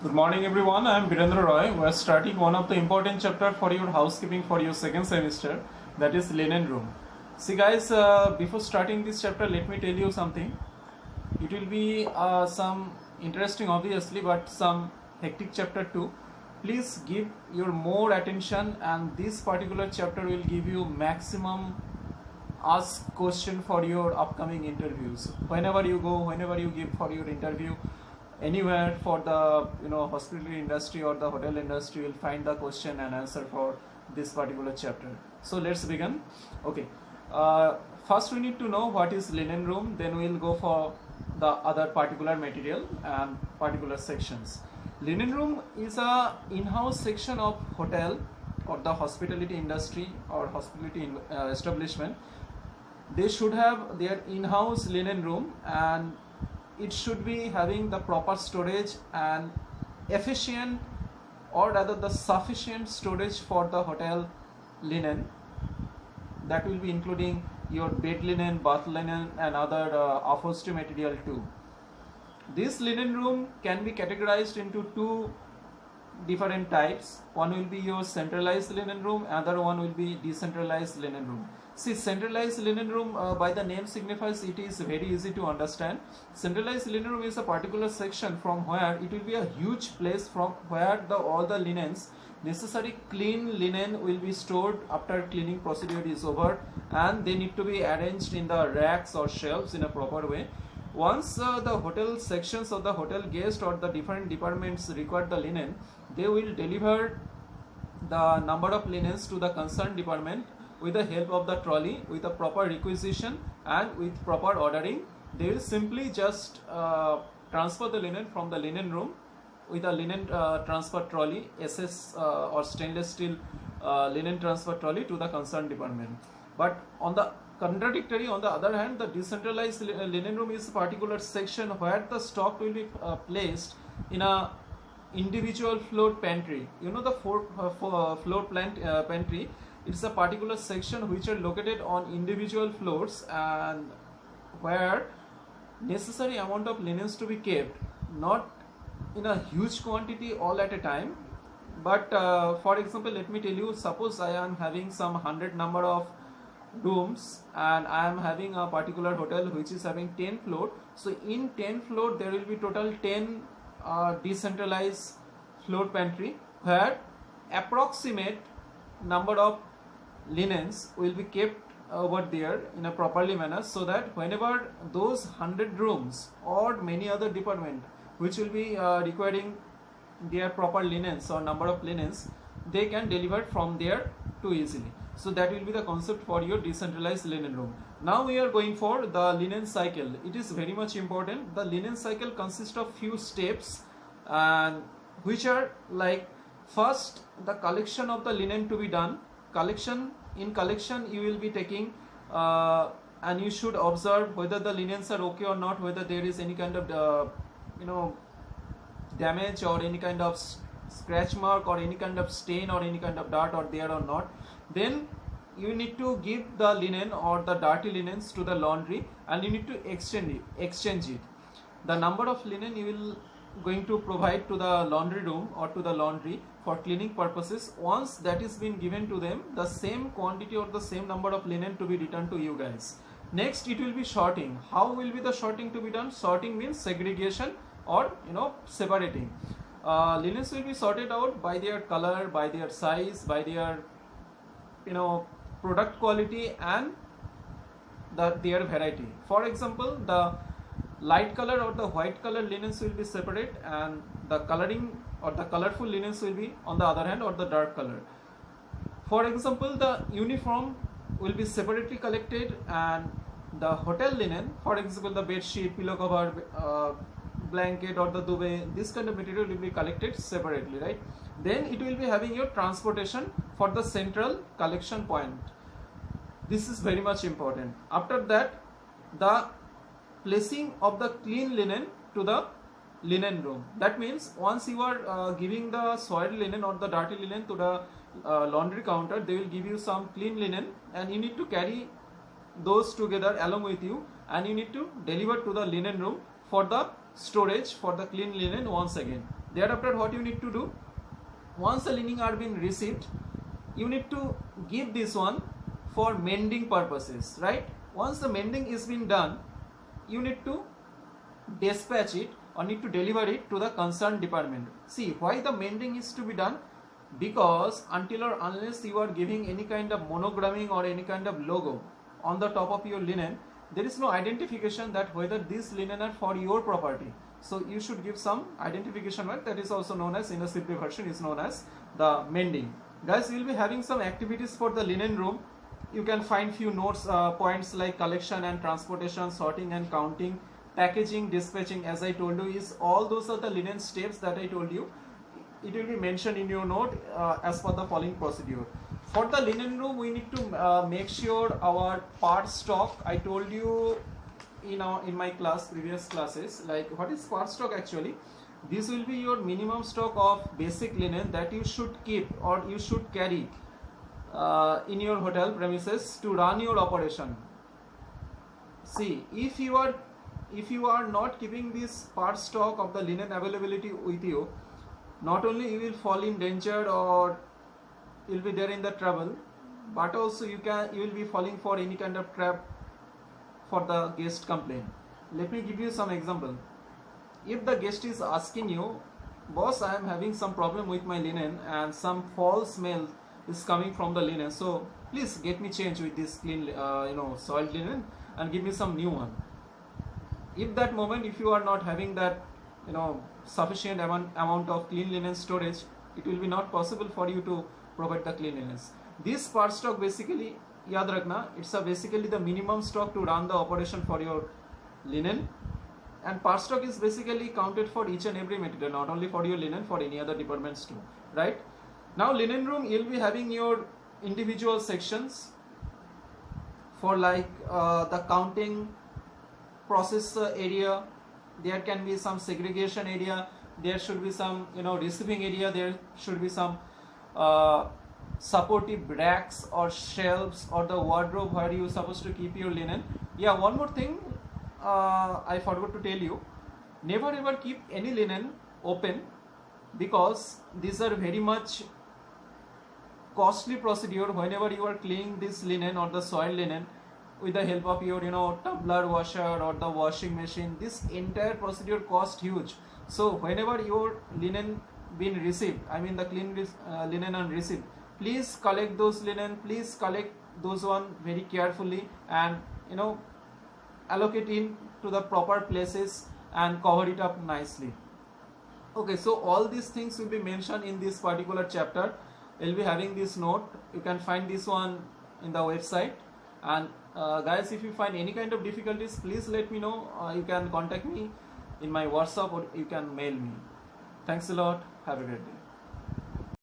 Good morning everyone, I am Virendra Roy. We are starting one of the important chapter for your housekeeping for your second semester, that is linen room. See guys, before starting this chapter let me tell you something. It will be some interesting obviously but some hectic chapter too. Please give your more attention and this particular chapter will give you maximum ask question for your upcoming interviews. Whenever you go, whenever you give for your interview, anywhere for the hospitality industry or the hotel industry, you'll find the question and answer for this particular chapter. So let's begin. Okay, first we need to know what is linen room, then we'll go for the other particular material and particular sections. Linen room is a in-house section of hotel or the hospitality industry or hospitality establishment. They should have their in-house linen room and it should be having the proper storage and efficient or rather the sufficient storage for the hotel linen. That will be including your bed linen, bath linen and other upholstery material too. This linen room can be categorized into two different types. One will be your centralized linen room, other one will be decentralized linen room. See, centralized linen room by the name signifies it is very easy to understand. Centralized linen room is a particular section from where it will be a huge place from where all the linens, necessary clean linen will be stored after cleaning procedure is over, and they need to be arranged in the racks or shelves in a proper way. Once the hotel sections of the hotel guest or the different departments require the linen, they will deliver the number of linens to the concerned department with the help of the trolley, with a proper requisition and with proper ordering. They will simply just transfer the linen from the linen room with a linen transfer trolley, SS or stainless steel linen transfer trolley to the concerned department. But on the contradictory, on the other hand, the decentralized linen room is a particular section where the stock will be placed in a individual floor pantry. You know the floor pantry. It's a particular section which are located on individual floors and where necessary amount of linens to be kept, not in a huge quantity all at a time, but for example, let me tell you, suppose I am having some 100 number of rooms and I am having a particular hotel which is having 10 floor. So in 10 floor there will be total 10 decentralized floor pantry where approximate number of linens will be kept over there in a properly manner, so that whenever those 100 rooms or many other department which will be requiring their proper linens or number of linens, they can deliver from there too easily. So that will be the concept for your decentralized linen room. Now we are going for the linen cycle. It is very much important. The linen cycle consists of few steps, and which are like, first the collection of the linen to be done. In collection you will be taking and you should observe whether the linens are okay or not, whether there is any kind of damage or any kind of scratch mark or any kind of stain or any kind of dirt or there or not. Then you need to give the linen or the dirty linens to the laundry and you need to exchange it. The number of linen you will going to provide to the laundry room or to the laundry for cleaning purposes. Once that is been given to them, the same quantity or the same number of linen to be returned to you guys. Next it will be sorting. How will be the sorting to be done? Sorting means segregation or separating. Linens will be sorted out by their color, by their size, by their product quality and their variety. For example, the light color or the white color linens will be separate and the coloring or the colorful linens will be on the other hand, or the dark color. For example, the uniform will be separately collected and the hotel linen, for example the bed sheet, pillow cover, blanket or the duvet, this kind of material will be collected separately, right? Then it will be having your transportation for the central collection point. This is very much important. After that, the placing of the clean linen to the linen room. That means once you are giving the soiled linen or the dirty linen to the laundry counter, they will give you some clean linen and you need to carry those together along with you and you need to deliver to the linen room for the storage for the clean linen once again. Thereafter, what you need to do, once the linen are being received, you need to give this one for mending purposes, right? Once the mending is being done, you need to dispatch it or need to deliver it to the concerned department. See, why the mending is to be done? Because until or unless you are giving any kind of monogramming or any kind of logo on the top of your linen, there is no identification that whether these linen are for your property. So you should give some identification mark, that is also known as, in a simple version, is known as the mending. Guys, we will be having some activities for the linen room. You can find few notes, points like collection and transportation, sorting and counting, packaging, dispatching. As I told you, is all those are the linen steps that I told you. It will be mentioned in your note as per the following procedure. For the linen room, we need to make sure our part stock. I told you in my previous classes, like what is part stock actually. This will be your minimum stock of basic linen that you should keep or you should carry in your hotel premises to run your operation. See, if you are not keeping this part stock of the linen availability with you, not only you will fall in danger or you will be there in the trouble, but also you will be falling for any kind of trap for the guest complaint. Let me give you some example. If the guest is asking you, boss, I am having some problem with my linen and some foul smell is coming from the linen, so please get me change with this clean soiled linen and give me some new one. If that moment, if you are not having that sufficient amount of clean linen storage, it will be not possible for you to provide the cleanliness. This part stock basically, yaad rakhna, it's basically the minimum stock to run the operation for your linen. And part stock is basically counted for each and every material, not only for your linen, for any other departments too, right? Now linen room, you'll be having your individual sections for like the counting process area. There can be some segregation area, there should be some receiving area, there should be some supportive racks or shelves or the wardrobe where you are supposed to keep your linen. Yeah, one more thing I forgot to tell you, never ever keep any linen open, because these are very much costly procedure whenever you are cleaning this linen or the soiled linen with the help of your tumbler washer or the washing machine. This entire procedure cost huge. So whenever your linen been received, I mean the clean linen and received, please collect those linen, please collect those one very carefully and allocate in to the proper places and cover it up nicely. Okay, so all these things will be mentioned in this particular chapter. We'll be having this note. You can find this one in the website. And guys, if you find any kind of difficulties, please let me know. You can contact me in my WhatsApp or you can mail me. Thanks a lot. Have a great day.